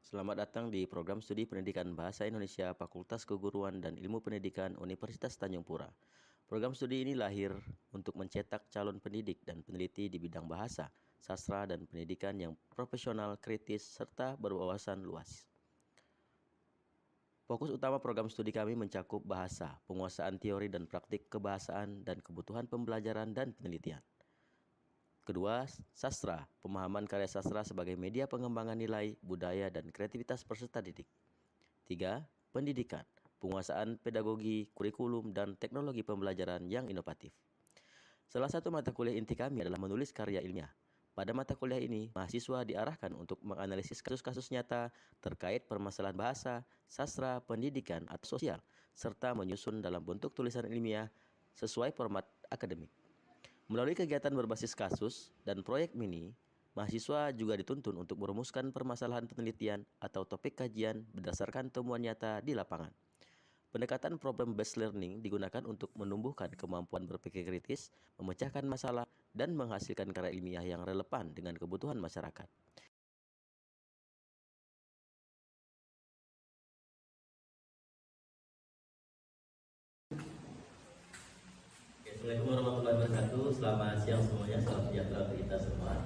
Selamat datang di program studi pendidikan Bahasa Indonesia Fakultas Keguruan dan Ilmu Pendidikan Universitas Tanjung Pura. Program studi ini lahir untuk mencetak calon pendidik dan peneliti di bidang bahasa, sastra, dan pendidikan yang profesional, kritis, serta berwawasan luas. Fokus utama program studi kami mencakup bahasa, penguasaan teori dan praktik kebahasaan, dan kebutuhan pembelajaran dan penelitian. Kedua, sastra, pemahaman karya sastra sebagai media pengembangan nilai, budaya, dan kreativitas peserta didik. Tiga, pendidikan, penguasaan pedagogi, kurikulum, dan teknologi pembelajaran yang inovatif. Salah satu mata kuliah inti kami adalah menulis karya ilmiah. Pada mata kuliah ini, mahasiswa diarahkan untuk menganalisis kasus-kasus nyata terkait permasalahan bahasa, sastra, pendidikan, atau sosial, serta menyusun dalam bentuk tulisan ilmiah sesuai format akademik. Melalui kegiatan berbasis kasus dan proyek mini, mahasiswa juga dituntun untuk merumuskan permasalahan penelitian atau topik kajian berdasarkan temuan nyata di lapangan. Pendekatan problem-based learning digunakan untuk menumbuhkan kemampuan berpikir kritis, memecahkan masalah, dan menghasilkan karya ilmiah yang relevan dengan kebutuhan masyarakat. Assalamualaikum warahmatullahi wabarakatuh. Selamat siang semuanya. Salam sejahtera untuk kita semua.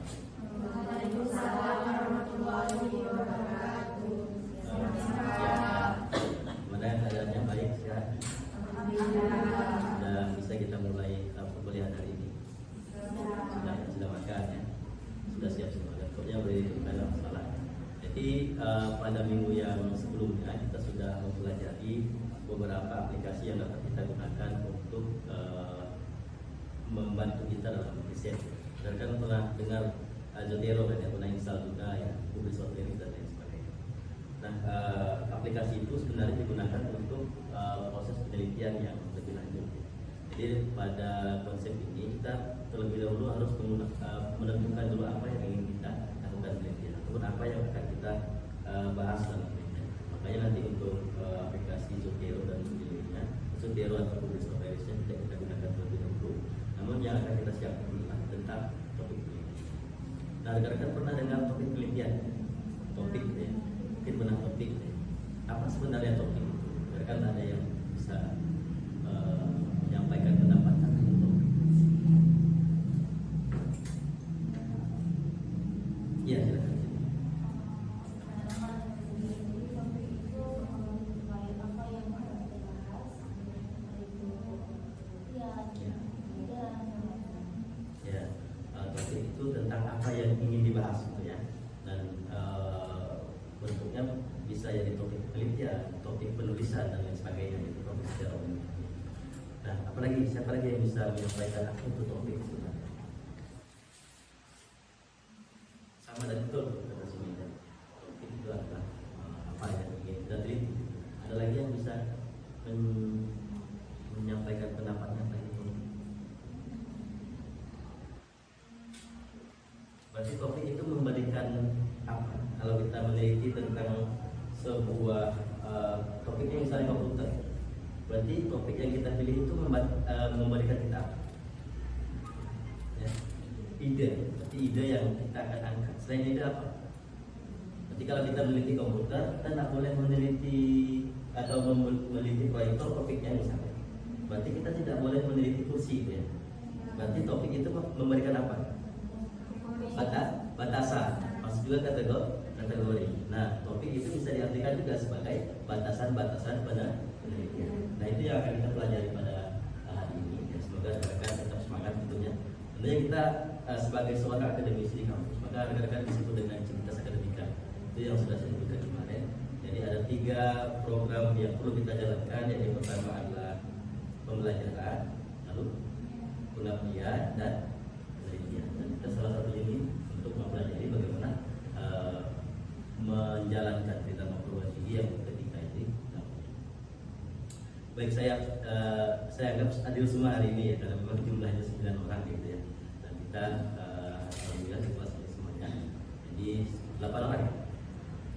Waalaikumsalam warahmatullahi wabarakatuh. Gimana keadaannya, baik, sehat? Alhamdulillah. Sudah bisa kita mulai perkuliahan hari ini? Sudah makan ya? Sudah siap semua. Pokoknya boleh ditentukan masalah. Jadi pada minggu yang sebelumnya kita sudah mempelajari beberapa aplikasi yang dapat kita gunakan untuk membantu kita dalam riset. Dan kan pernah dengar Zotero kan ya, pernah install juga ya, Google Software dan lain sebagainya. Nah, aplikasi itu sebenarnya digunakan untuk proses penelitian yang lebih lanjut. Jadi pada konsep ini kita terlebih dahulu harus menentukan dulu apa yang ingin kita lakukan penelitian, ataupun apa yang akan kita bahas dalam penelitian. Makanya nanti untuk aplikasi Zotero dan sebagainya, Zotero atau Google Software tidak kita gunakan terlebih dahulu. Namun yang akan kita siapkan adalah tentang topik penelitian. Nah, rekan-rekan pernah dengar topik penelitian? Topik ya, mungkin pernah topik ya. Apa sebenarnya topik itu? Rekan ada yang bisa menyampaikan pendapat tentang topik? Iya, silakan. Topik itu tentang apa yang ingin dibahas gitu ya, dan bentuknya bisa jadi topik penelitian, topik penulisan dan lain sebagainya, itu topik secara umum. Nah, apalagi siapa lagi yang bisa menyampaikan apa itu topik sebenarnya? Sama dan betul kata semuanya. Topik itu adalah apa yang ingin kita teliti. Ada lagi yang bisa menyampaikan pendapatnya apa itu? Berarti topik itu memberikan apa? Kalau kita meneliti tentang sebuah topiknya misalnya komputer, berarti topik yang kita pilih itu memberikan kita apa? Ya, ide. Berarti ide yang kita akan angkat. Selain ide apa? Berarti kalau kita meneliti komputer, kita tidak boleh meneliti atau meneliti proyektor topiknya misalnya. Berarti kita tidak boleh meneliti kursi, ya. Berarti topik itu memberikan apa? Batasan, maksud juga kategori. Nah, topik itu bisa diartikan juga sebagai batasan-batasan pada penelitian. Nah, itu yang akan kita pelajari pada hari ini. Ya, semoga rekan-rekan tetap semangat tentunya. Tentunya kita sebagai seorang akademisi di kampus, maka rekan-rekan disebut dengan civitas akademika. Itu yang sudah saya sebutkan kemarin. Jadi ada 3 program yang perlu kita jalankan. Yang pertama adalah pembelajaran, lalu pengabdian dan penelitian. Dan kita salah satu ini untuk mempelajari bagaimana menjalankan kita perguruan tinggi yang ketika ini. Baik, saya anggap adil semua hari ini ya, karena memang jumlahnya 9 orang gitu ya. Dan kita alhamdulillah di kelas ini semuanya. Jadi 8 orang ya?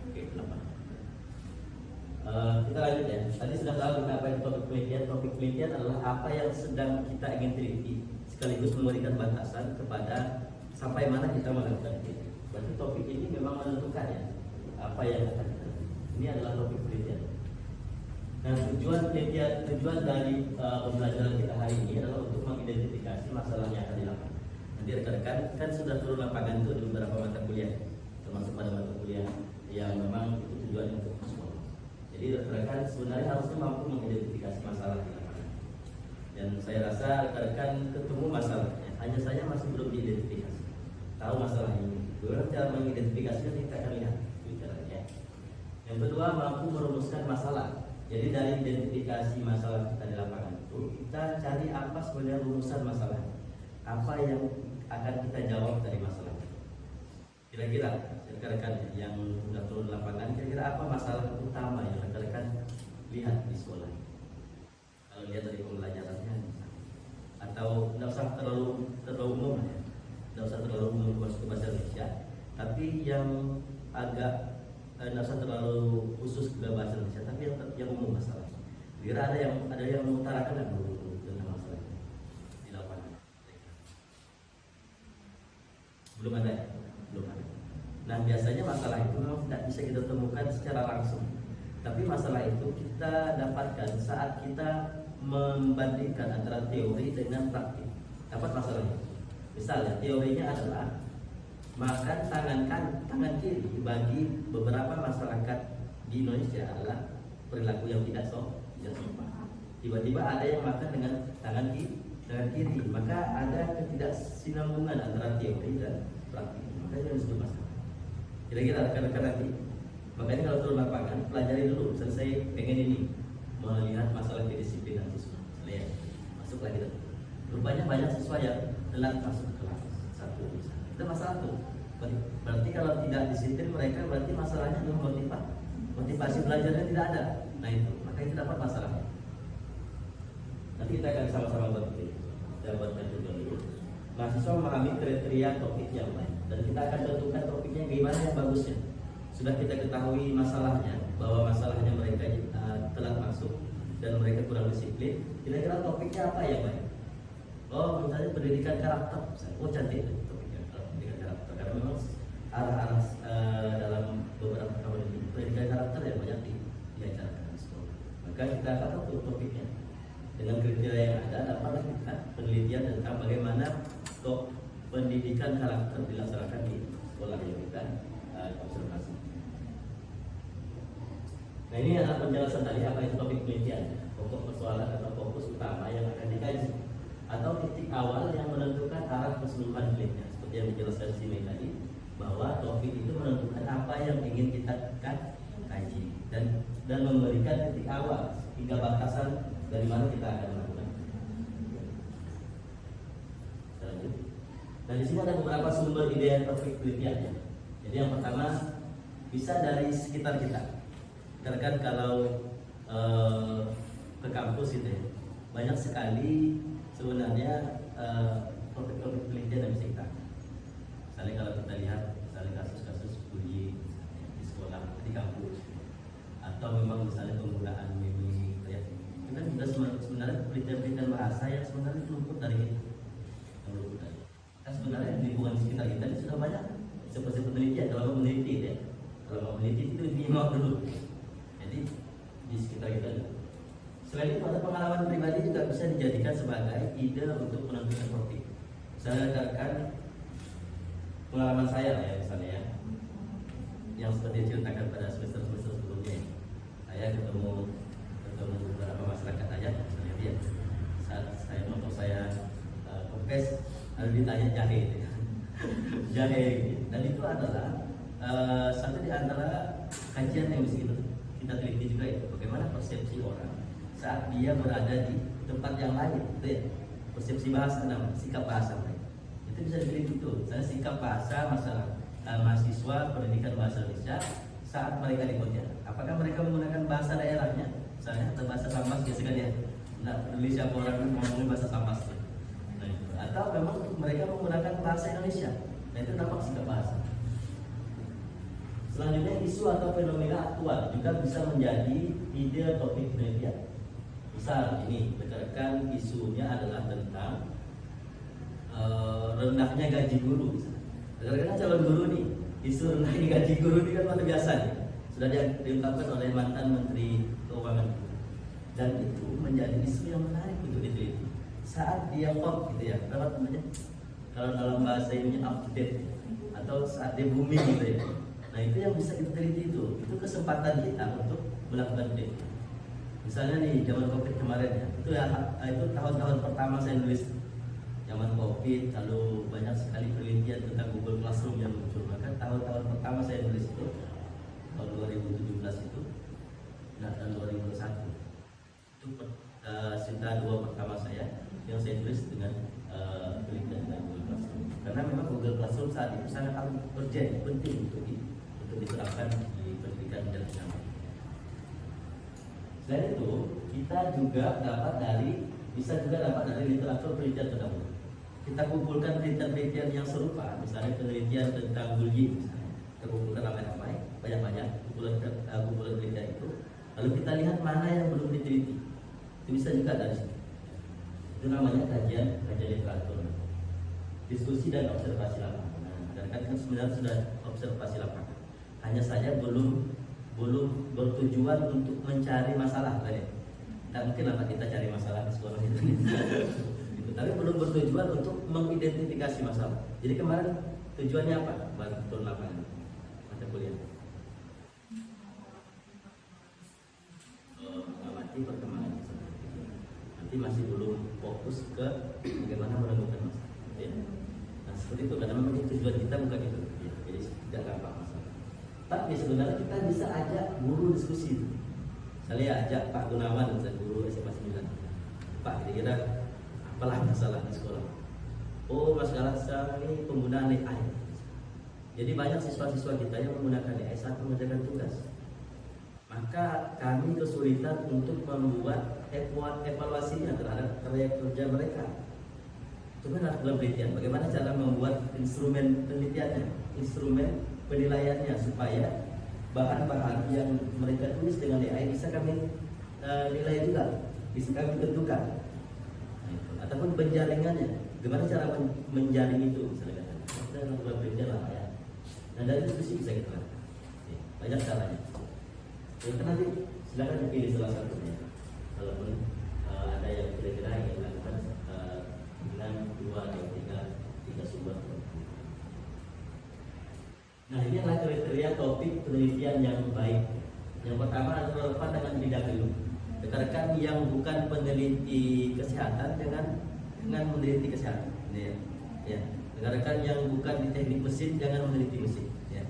Oke, 8. Kita lanjut ya. Tadi sudah tahu apa itu topik penelitian. Topik penelitian adalah apa yang sedang kita ingin teliti, sekaligus memberikan batasan kepada sampai mana kita melakukan itu. Berarti topik ini memang menentukan ya. apa yang akan kita lakukan. Ini adalah topik penelitian. Nah, tujuan dari pembelajaran kita hari ini adalah untuk mengidentifikasi masalah yang akan dilakukan. Nanti rekan-rekan kan sudah turun lapangan itu di beberapa mata kuliah, termasuk pada mata kuliah yang memang itu tujuannya untuk sekolah. Jadi rekan-rekan sebenarnya harusnya mampu mengidentifikasi masalah di lapangan. Dan saya rasa rekan-rekan ketemu masalahnya, hanya saja masih belum diidentifikasi. Tahu masalah ini. Bagaimana cara mengidentifikasinya kita akan lihat caranya. Yang kedua, mampu merumuskan masalah. Jadi dari identifikasi masalah kita di lapangan itu, kita cari apa sebenarnya rumusan masalah. Apa yang akan kita jawab dari masalah. Kira-kira rekan-rekan yang sudah turun lapangan, kira-kira apa masalah utama yang rekan-rekan lihat di sekolah? Kalau lihat dari pembelajarannya, atau tidak usah terlalu umum ya, tidak usah terlalu umum masuk ke bahasa Indonesia, tapi yang agak tidak usah terlalu khusus ke bahasa Indonesia, tapi yang umum masalah. Kira ada yang mengutarakan nggak dulu tentang masalah ini di lapangan? Belum ada ya? Belum ada. Nah, biasanya masalah itu memang tidak bisa kita temukan secara langsung, tapi masalah itu kita dapatkan saat kita membandingkan antara teori dengan praktik. Dapat masalahnya. Misalnya teorinya adalah makan tangan kiri bagi beberapa masyarakat di Indonesia adalah perilaku yang tidak sopan. Tiba-tiba ada yang makan dengan tangan kiri, maka ada ketidaksinambungan antara teori dan praktik. Maka itu yang disebut masalah. Kira-kira rekan-rekan nanti, makanya kalau turun lapangan pelajari dulu. Selesai pengen ini melihat masalah kedisiplinan siswa. Lihat, masuk lagi. Rupanya banyak siswa yang telat masuk ke kelas satu. Itu masalah tuh. Berarti kalau tidak disiplin mereka, berarti masalahnya adalah motivasi belajarnya tidak ada. Nah itu, maka itu dapat masalahnya. Nanti kita akan sama-sama berpikir. Kita buatkan juga dulu. Mahasiswa memahami kriteria topik yang baik, dan kita akan tentukan topiknya gimana yang bagusnya. Sudah kita ketahui masalahnya, bahwa masalahnya mereka telat masuk dan mereka kurang disiplin. Kira-kira topiknya apa yang baik? Oh, misalnya pendidikan karakter. Oh, cantik topiknya pendidikan karakter. Karena memang arah-arah dalam beberapa tahun ini pendidikan karakter yang banyak diajarkan di sekolah. Maka kita akan atur topiknya dengan kriteria yang ada. Dapatlah kita penelitian tentang bagaimana pendidikan karakter dilaksanakan di sekolah yang kita observasi. Nah, ini adalah penjelasan tadi apa itu topik penelitian, pokok persoalan atau fokus utama yang akan dikaji, atau titik awal yang menentukan arah keseluruhan penelitian. Seperti yang dijelaskan si Mei tadi, bahwa topik itu menentukan apa yang ingin kita kaji dan memberikan titik awal hingga batasan dari mana kita akan melakukan. Lanjut. Nah, di sini ada beberapa sumber ide topik penelitiannya. Jadi yang pertama bisa dari sekitar kita. Karena kalau ke kampus itu banyak sekali sebenarnya topik-topik penelitian yang bisa kita. Misalnya kalau kita lihat misalnya kasus-kasus bullying di sekolah, di kampus, atau memang misalnya penggunaan meme, ya, itu kan juga sebenarnya penelitian bahasa yang sebenarnya luput dari itu. Kan sebenarnya di lingkungan sekitar kita ini sudah banyak seperti penelitian. Kalau mau meneliti ya, kalau mau meneliti itu diimak dulu. Jadi di sekitar kita. Selain itu ada pengalaman pribadi juga bisa dijadikan sebagai ide untuk menentukan topik. Saya katakan pengalaman saya lah ya, misalnya ya, yang seperti diceritakan pada semester sebelumnya. Saya ketemu beberapa masyarakat aja, misalnya dia saat saya motor saya kempes, lalu ditanya jahe, jahe, dan itu adalah satu di antara kajian yang bisa kita teliti juga itu, bagaimana persepsi orang saat dia berada di tempat yang lain, itu ya, persepsi bahasa dan sikap bahasa mereka. Itu bisa diteliti itu, misalnya sikap bahasa mahasiswa pendidikan bahasa Indonesia saat mereka di Pontianak. Apakah mereka menggunakan bahasa daerahnya, misalnya atau bahasa Sambas biasanya dia, nggak peduli siapa orang yang ngomongin bahasa Sambas, nah, atau memang mereka menggunakan bahasa Indonesia. Nah, itu nampak sikap bahasa. Selanjutnya isu atau fenomena aktual juga bisa menjadi ide topik penelitian. Misal ini rekan-rekan isunya adalah tentang rendahnya gaji guru. Rekan-rekan calon guru nih, isu naik gaji guru ini kan luar biasa nih. Sudah diungkapkan oleh mantan Menteri Keuangan. Dan itu menjadi isu yang menarik untuk diteliti. Saat dia hot gitu ya, apa namanya? Kalau dalam bahasa ini update atau saat dia booming gitu ya. Nah itu yang bisa kita teliti itu kesempatan kita untuk melakukan penelitian. Misalnya nih zaman COVID kemarin ya, itu tahun-tahun pertama saya nulis zaman COVID, lalu banyak sekali penelitian tentang Google Classroom yang muncul. Maka tahun-tahun pertama saya nulis itu tahun 2017 itu, nah tahun 2021 itu Sinta 2 pertama saya yang saya tulis dengan penelitian dengan Google Classroom. Karena memang Google Classroom saat itu sangat urgent, penting untuk diterapkan di pendidikan jarak jauh. Selain itu, kita juga bisa dapat dari literatur penelitian terdahulu. Kita kumpulkan penelitian-penelitian yang serupa, misalnya penelitian tentang bullying, misalnya. Kita kumpulkan ramai-ramai, banyak-banyak kumpulan penelitian itu. Lalu kita lihat mana yang belum diteliti. Itu bisa juga dari situ. Itu namanya kajian literatur. Diskusi dan observasi lapangan. Nah, kan sebenarnya sudah observasi lapangan. Hanya saja belum bertujuan untuk mencari masalah kan ya. Tidak mungkin lah kita cari masalah di sekolah itu. Gitu. Tapi belum bertujuan untuk mengidentifikasi masalah. Jadi kemarin tujuannya apa? Buat turun lapangan mata kuliah. Mengamati perkembangan masalah. Nanti masih belum fokus ke bagaimana menemukan masalah. Ya. Nah seperti itu karena memang tujuan kita bukan itu. Ya. Jadi tidak gampang masalah. Tapi sebenarnya kita bisa ajak guru diskusi. Saya ajak Pak Gunawan, guru SMA 9. Pak, kira-kira apalah masalah di sekolah? Oh, masalah sekarang ini penggunaan AI. Jadi banyak siswa-siswa kita yang menggunakan AI saat mengerjakan tugas. Maka kami kesulitan untuk membuat evaluasinya terhadap karya kerja mereka. Itu kan harus penelitian. Bagaimana cara membuat instrumen penelitiannya, instrumen penilaiannya supaya bahan-bahan yang mereka tulis dengan AI bisa kami nilai juga, bisa kami tentukan. Nah, itu. Ataupun penjaringannya, gimana cara menjaring itu misalnya kita lakukan penelitian lah ya. Nah dari diskusi bisa kita lakukan. Banyak caranya. Jadi nanti silakan dipilih salah satunya. Kalaupun ada yang kira-kira ingin lakukan dengan 2 atau 3 sumber. Nah ini adalah kriteria topik penelitian yang baik. Yang pertama adalah relevan dengan bidang ilmu. Rekan-rekan yang bukan peneliti kesehatan dengan meneliti kesehatan. Ya. Rekan-rekan yang bukan di teknik mesin jangan meneliti mesin. Ya.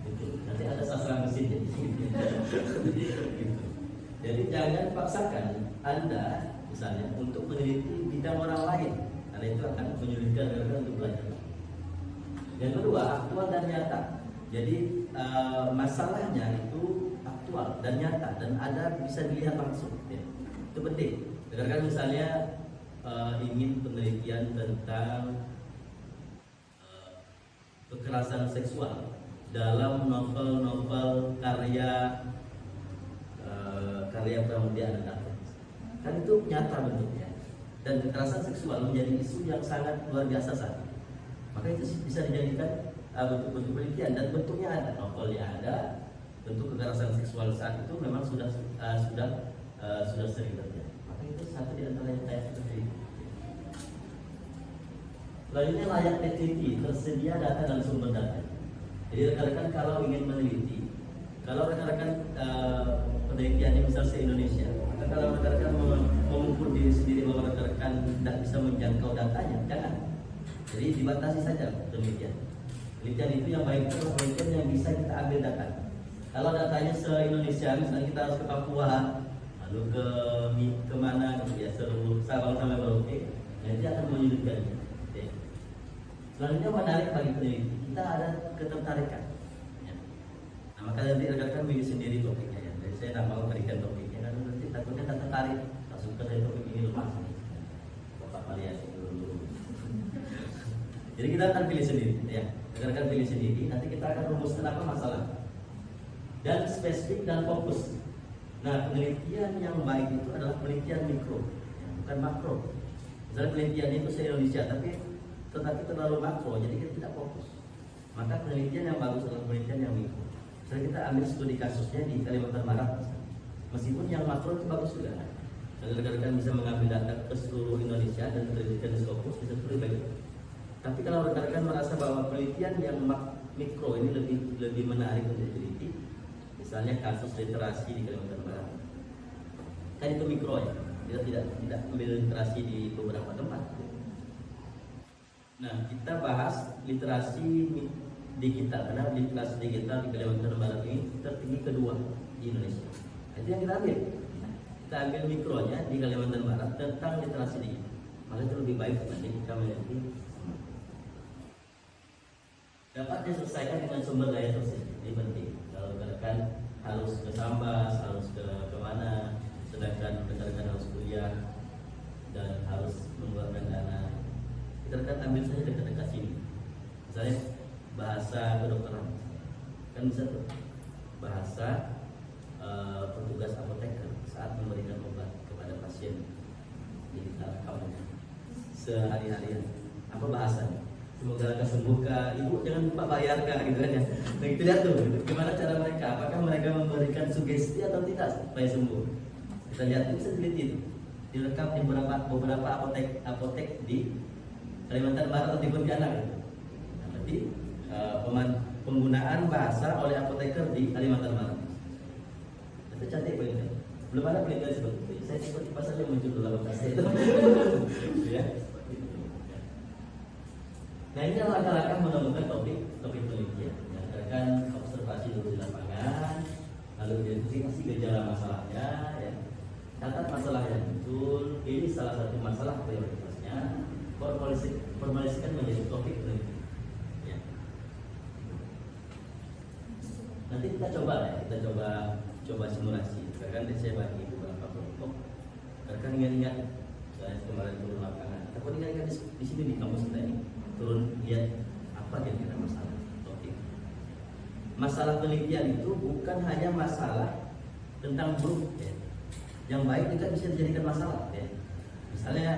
Itu. Nanti ada sastra mesin jadi. Jadi jangan paksakan Anda misalnya untuk meneliti bidang orang lain, karena itu akan menyulitkan rekan-rekan untuk belajar. Yang kedua, aktual dan nyata. Jadi masalahnya itu aktual dan nyata dan ada bisa dilihat langsung. Ya. Itu penting. Rekan-rekan misalnya ingin penelitian tentang kekerasan seksual dalam novel-novel karya Pramudia Anantathur. Kan itu nyata bentuknya. Dan kekerasan seksual menjadi isu yang sangat luar biasa saat ini. Maka itu bisa dijadikan bentuk-bentuk penelitian dan bentuknya ada, novelnya ada, bentuk kekerasan seksual saat itu memang sudah sering terjadi. Maka itu satu di antara yang saya seperti itu. Selanjutnya layak diteliti, tersedia data dan sumber data. Jadi rekan-rekan kalau ingin meneliti, kalau rekan-rekan penelitiannya misal se-Indonesia, maka kalau rekan-rekan mengukur diri sendiri bahwa rekan-rekan tidak bisa menjangkau datanya, jangan. Jadi dibatasi saja penelitian. Penelitian itu yang baik itu penelitian yang bisa kita ambil data. Kalau datanya se-Indonesia, misalnya kita harus ke Papua, lalu ke mana gitu ya, seluruh Sabang sampai Merauke, nanti akan menyulitkan. Okay. Selanjutnya menarik bagi peneliti, kita ada ketertarikan. Ya. Nah, maka nanti rekan-rekan pilih sendiri topiknya ya. Jadi saya tidak mau berikan topiknya, karena nanti takutnya tak tertarik, tak suka dari topik ini lepas. Bapak variasi dulu. Jadi kita akan pilih sendiri, ya. Rekan-rekan pilih sendiri. Nanti kita akan rumuskan apa masalah dan spesifik dan fokus. Nah, penelitian yang baik itu adalah penelitian mikro, ya, bukan makro. Misalnya penelitiannya itu se-Indonesia, tetapi terlalu makro, jadi kita tidak fokus. Maka penelitian yang bagus adalah penelitian yang mikro. Misalnya kita ambil studi kasusnya di Kalimantan Barat, meskipun yang makro itu bagus juga. Kalau rekan-rekan bisa mengambil data ke seluruh Indonesia dan penelitian di Scopus bisa lebih baik. Tapi kalau rekan-rekan merasa bahwa penelitian yang mikro ini lebih menarik untuk diteliti, misalnya kasus literasi di Kalimantan Barat, kan itu mikro ya, kita tidak ambil literasi di beberapa tempat. Nah, kita bahas literasi digital, karena literasi digital di Kalimantan Barat ini tertinggi kedua di Indonesia. Itu yang kita ambil. Kita ambil mikronya di Kalimantan Barat tentang literasi digital. Maka itu lebih baik dibanding kita meneliti. Dapat diselesaikan dengan sumber daya tersebut. Ini penting. Kalau rekan harus ke Sambas, harus ke mana, sedangkan rekan harus kuliah dan harus mengeluarkan dana, kita ambil saja dekat-dekat sini. Misalnya bahasa kedokteran, kan bisa tuh bahasa petugas apoteker saat memberikan obat kepada pasien. Jadi kita rekam sehari-harian. Apa bahasanya? Semoga lekas sembuh kak, ibu jangan lupa bayar kak, gitu kan ya. Nah kita lihat tuh, gimana cara mereka, apakah mereka memberikan sugesti atau tidak supaya sembuh. Kita lihat itu, bisa teliti itu. Direkam di beberapa apotek di Kalimantan Barat atau di Pontianak. Nah, berarti penggunaan bahasa oleh apoteker di Kalimantan Barat. Itu cantik banget. Belum ada penelitian seperti itu. Saya tiba-tiba saja muncul dalam kasih itu. Ya. Nah ini adalah langkah-langkah menemukan topik penelitian. Berdasarkan observasi dulu di lapangan, lalu identifikasi gejala masalahnya, ya. Catat masalah yang muncul. Ini salah satu masalah prioritasnya. Formalisasikan menjadi topik penelitian. Ya. Nanti kita coba ya, coba simulasi. Kan saya bagi beberapa kelompok. Kan ingat-ingat saya kemarin turun lapangan. Ataupun ingat-ingat di sini di kampus kita ini turun lihat apa kira-kira masalah topik. Masalah penelitian itu bukan hanya masalah tentang grup ya. Yang baik juga bisa dijadikan masalah ya. Misalnya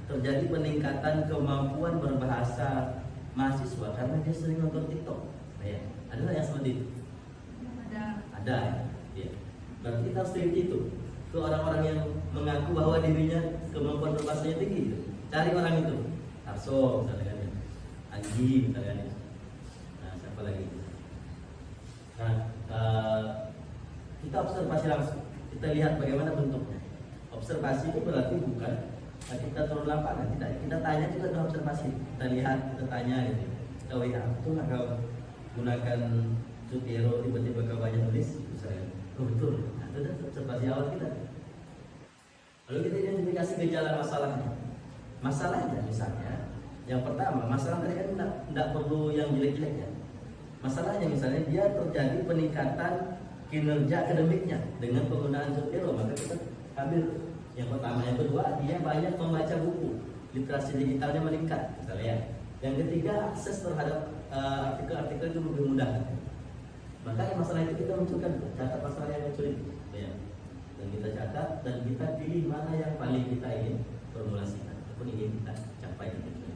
terjadi peningkatan kemampuan berbahasa mahasiswa karena dia sering nonton TikTok ya. Ada yang seperti itu? Ada ya. Berarti kita harus teliti itu ke orang-orang yang mengaku bahwa dirinya kemampuan berbahasanya tinggi. Cari orang itu. Tarso misalnya kan, Anji misalnya kan. Nah siapa lagi? Nah kita observasi langsung. Kita lihat bagaimana bentuknya. Observasi itu berarti bukan kita turun lapangan, tidak. Kita tanya juga dengan observasi. Kita lihat, kita tanya gitu. Kita WA, betul nggak kau gunakan Sutiero tiba-tiba kau banyak nulis? Misalnya, oh betul. Nah, itu adalah observasi awal kita. Lalu kita identifikasi gejala masalahnya. Masalahnya misalnya, yang pertama, masalah tadi kan tidak perlu yang jelek-jelek ya. Masalahnya misalnya dia terjadi peningkatan kinerja akademiknya dengan penggunaan Sutiero, maka kita ambil yang pertama. Yang kedua, dia banyak membaca buku, literasi digitalnya meningkat misalnya ya. Yang ketiga, akses terhadap artikel-artikel itu lebih mudah. Maka yang masalah itu kita munculkan, catat masalah yang muncul itu ya. Dan kita catat dan kita pilih mana yang paling kita ingin formulasikan ataupun ingin kita capai gitu.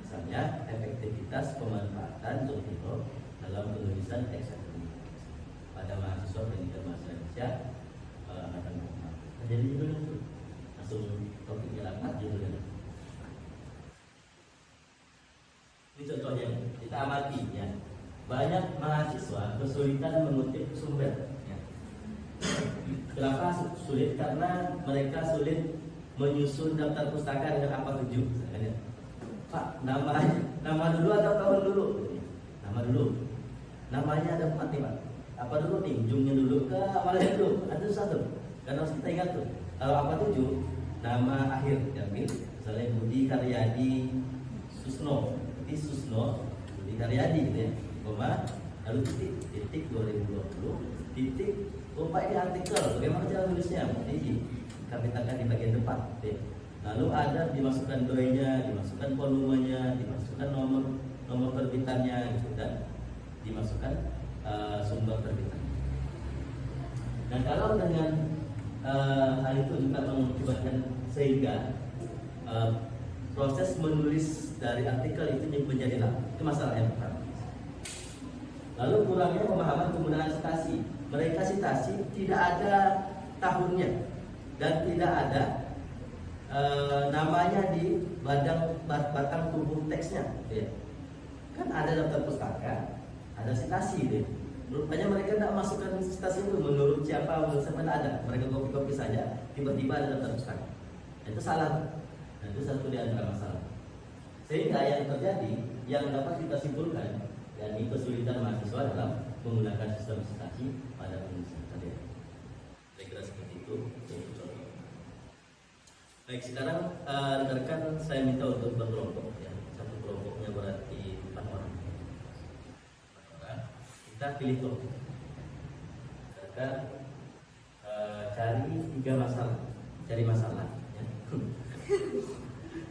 Misalnya efektivitas pemanfaatan Sutiero dalam penulisan teks akademik pada mahasiswa pendidikan bahasa Indonesia angkatan pertama. Jadi judulnya itu langsung topiknya apa judulnya. Ini contohnya kita amati ya. Banyak mahasiswa kesulitan mengutip sumber. Ya. Kenapa sulit? Karena mereka sulit menyusun daftar pustaka dengan apa tujuh. Ya. Pak, nama dulu atau tahun dulu? Nama dulu. Namanya ada 4 nih Pak. Apa dulu nih? Ujungnya dulu ke awalnya dulu? Ada satu. Karena harus kita ingat tuh. Kalau apa tujuh? Nama akhir diambil. Misalnya Budi Karyadi Susno. Berarti Susno Budi Karyadi gitu ya. Koma, lalu titik 2020 titik. Pak ini artikel. Bagaimana cara tulisnya? Ini kapitakan di bagian depan. Ya. Lalu ada dimasukkan doinya, dimasukkan volumenya, dimasukkan nomor terbitannya gitu kan. Dimasukkan sumber terbitan. Nah kalau dengan hal itu juga mengakibatkan sehingga proses menulis dari artikel itu menjadi lama, itu masalah yang pertama. Lalu kurangnya pemahaman penggunaan citasi. Mereka citasi tidak ada tahunnya dan tidak ada namanya di batang tubuh teksnya, ya. Kan ada daftar pustaka, ada citasi, deh. Rupanya mereka tidak masukkan citasi itu menurut siapa tidak ada. Mereka copy saja, tiba-tiba ada daftar pustaka. Itu salah. Nah, itu satu di antara masalah. Sehingga yang terjadi, yang dapat kita simpulkan, yakni kesulitan mahasiswa dalam menggunakan sistem citasi pada penulisan tadi. Saya kira seperti itu. Baik, sekarang rekan-rekan saya minta untuk berkelompok, ya. Satu kelompoknya berarti 4 orang. 4 orang. Kita pilih kelompok. Rekan cari 3 masalah. Cari masalah, ya.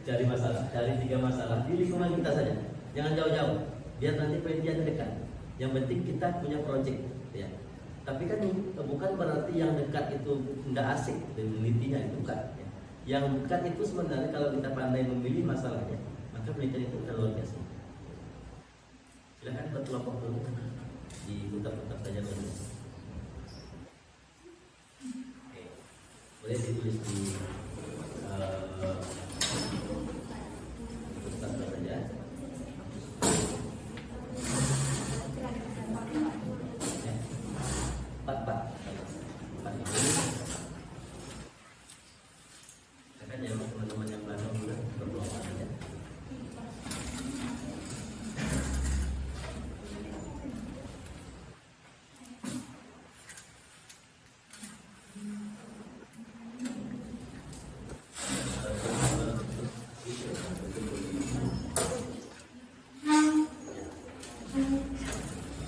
Cari 3 masalah di lingkungan kita saja. Jangan jauh-jauh. Biar nanti penelitian dekat. Yang penting kita punya proyek, ya. Tapi kan bukan berarti yang dekat itu tidak asik penelitinya, itu bukan. Ya. Yang dekat itu sebenarnya kalau kita pandai memilih masalahnya, maka penelitian itu akan luar biasa. Silakan berkelompok dulu, diputar-putar saja dulu. Oke. Boleh ditulis di kertas saja. Teman-teman yang belakang juga berkelompok saja.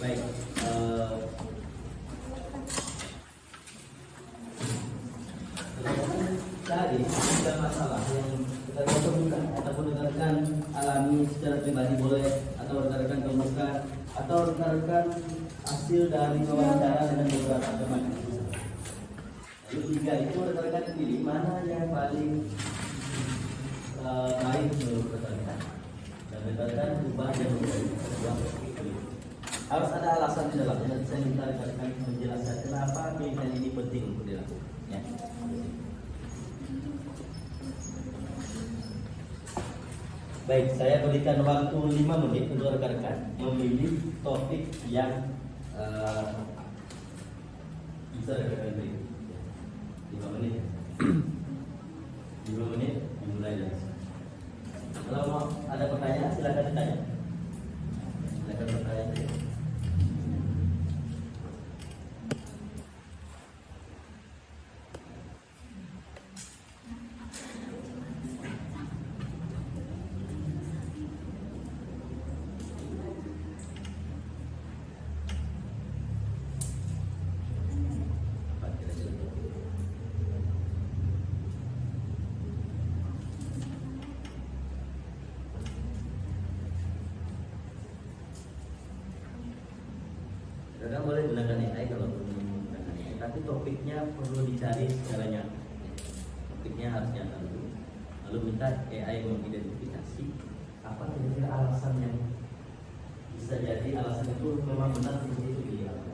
Baik, tadi ada masalah yang kita temukan ataupun rekan-rekan alami secara pribadi boleh, atau rekan-rekan temukan, atau rekan-rekan hasil dari wawancara dengan beberapa teman. Lalu 3 itu rekan-rekan pilih mana yang paling baik menurut rekan-rekan, dan rekan-rekan ubah yang menjadi sebuah harus ada alasan di dalamnya. Dan saya minta rekan-rekan menjelaskan kenapa pilihan ini penting untuk dilakukan, ya. Baik, saya berikan waktu 5 menit untuk rekan-rekan memilih topik yang bisa rekan-rekan beri. 5 menit. 5 menit dimulai dari sini. Kalau mau ada pertanyaan silakan ditanya. Silakan bertanya. Kadang boleh gunakan AI kalau perlu menggunakan AI, tapi topiknya perlu dicari secara nyata. Topiknya harus nyata dulu. Lalu minta AI mengidentifikasi apa kira-kira alasan yang bisa jadi alasan itu memang benar seperti itu dilakukan.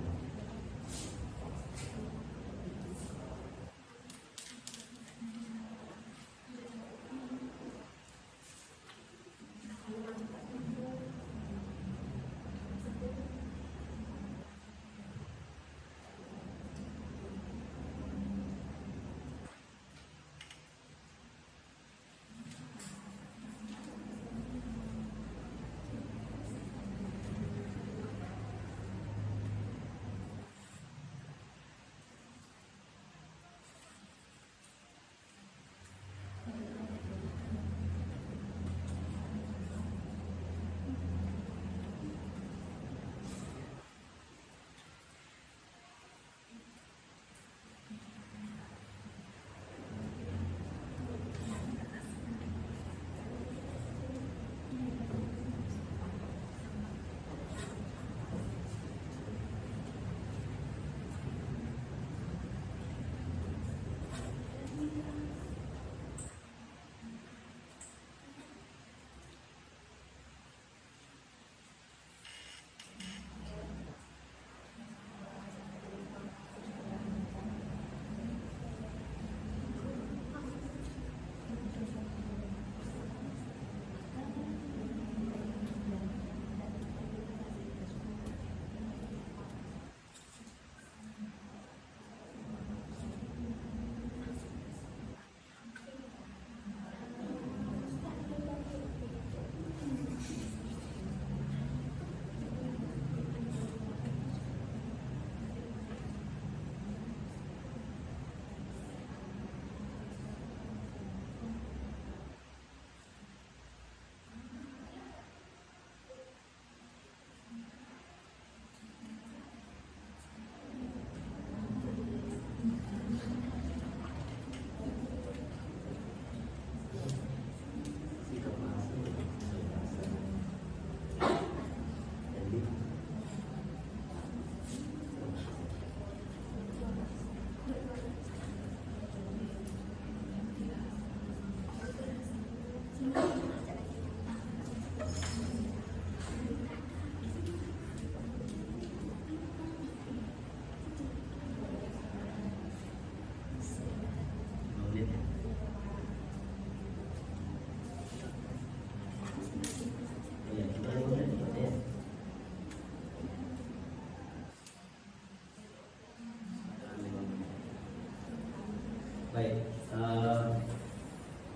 Baik,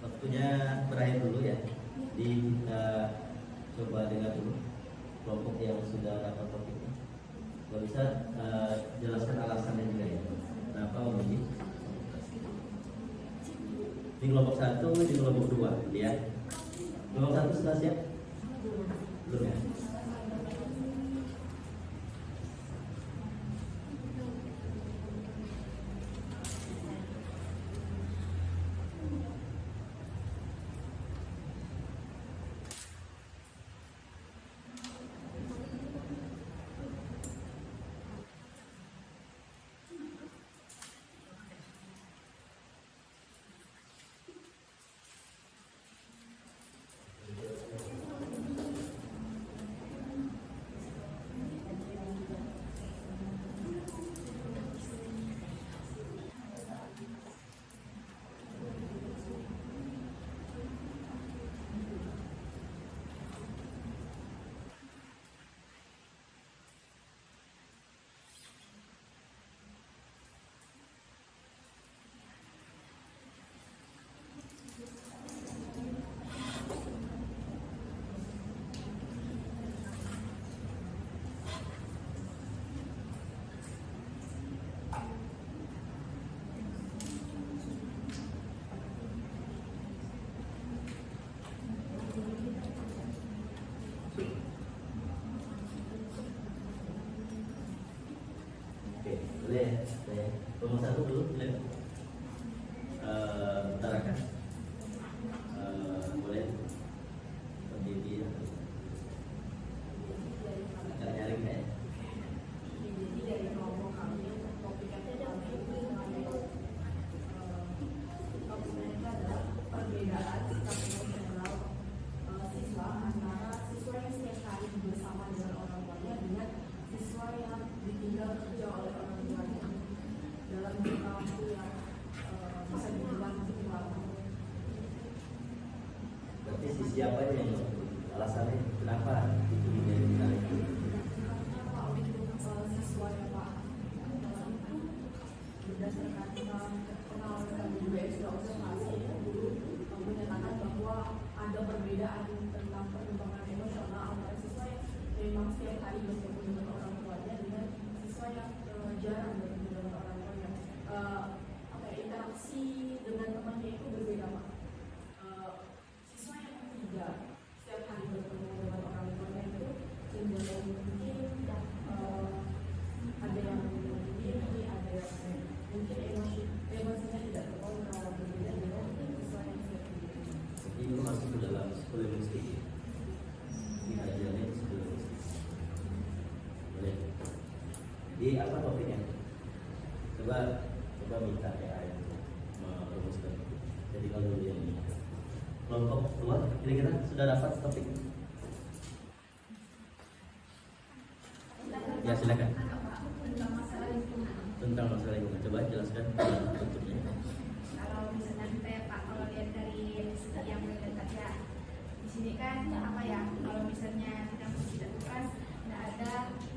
waktunya berakhir dulu ya. Jadi kita coba dengar dulu kelompok yang sudah dapat topiknya. Kalau bisa jelaskan alasannya juga ya. Kenapa memilih di kelompok 1, di kelompok 2 ya. Kelompok 1 sudah siap? Belum ya? Oke, boleh ya? Kelompok 1 dulu, boleh? Utarakan. Boleh? Berdiri agak nyaring ya? Jadi dari kelompok kami topik yang kami mengenai topiknya itu adalah perbedaan sikap emosional siswa antara siswa yang setiap hari bersama dengan orang tuanya dengan siswa yang ditinggal kerja oleh orang tuanya dalam jangka waktu yang bisa dibilang cukup lama. Berarti si siapa yang alasannya kenapa itu menjadi menarik? Siswa ya Pak, berdasarkan pengalaman kami juga yang sudah observasi dulu menyatakan bahwa ada perbedaan tentang perkembangan emosional antara siswa yang memang setiap hari bertemu dengan orang tuanya dengan siswa yang jarang bertemu dengan orang tuanya. Interaksi dengan temannya itu berbeda Pak. Siswa yang tidak setiap hari bertemu dengan orang tuanya itu cenderung mungkin ada yang diri, ada yang mungkin emosinya tidak terkontrol, berbeda dengan siswa yang setiap hari. Ini masuk ke dalam psikologi. Ini kajiannya psikologi. Boleh. Jadi apa topiknya? Coba minta PA untuk merumuskan. Jadi kalau yang ini kelompok 2 kira-kira sudah dapat topik? Ya silakan. Tentang masalah lingkungan. Tentang masalah lingkungan. Coba jelaskan bentuknya. Kalau misalnya kita ya Pak, kalau lihat dari segi yang mendekat ya, di sini kan apa ya, kalau misalnya kita tidak keras, tidak ada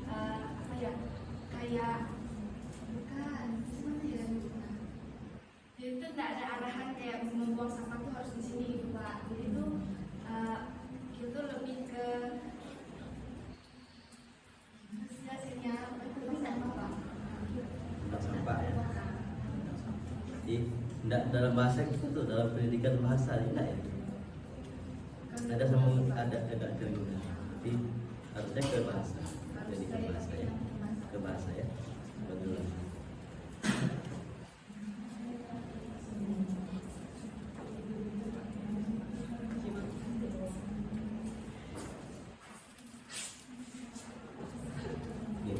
apa ya, kayak bukan gimana ya, jadi itu tidak ada arahan kayak membuang sampah tuh harus di sini gitu Pak. Jadi itu itu lebih ke hasilnya lebih sampah Pak. Tentang sampah ya. Jadi enggak dalam bahasa itu tuh, dalam pendidikan bahasa enggak ya. Ada sama ada keringan. Tapi harusnya ke bahasa. Jadi ke bahasa ya. Ke bahasa ya. Betul.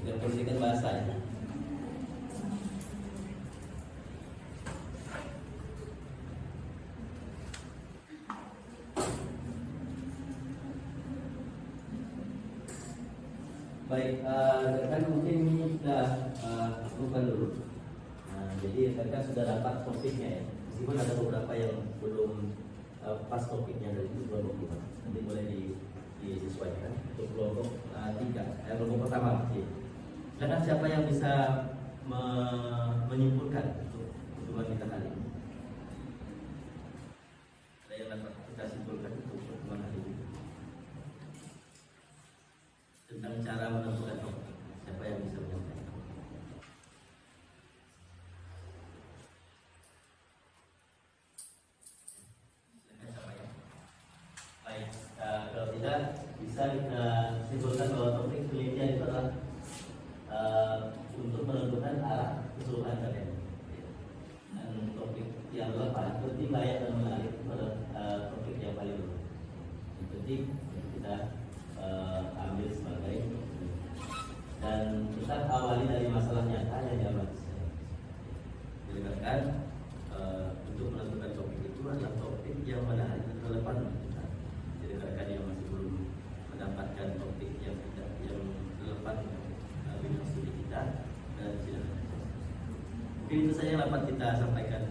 Ke pendidikan bahasa ya. Baik, kan mungkin ini sudah bukan dulu. Jadi mereka sudah dapat topiknya ya. Meskipun ada beberapa yang belum pas topiknya dari kelompok 5. Nanti boleh disesuaikan untuk kelompok 3. Kelompok pertama sih. Silakan siapa yang bisa menyimpulkan untuk pertemuan kita kali ini. kita awali dari masalah nyata yang dialami. Dikatakan untuk menentukan topik itu adalah topik yang mana relevan untuk kita. Jadi rekan yang masih belum mendapatkan topik yang relevan bidang studi kita, dan silakan. Mungkin itu saja yang dapat kita sampaikan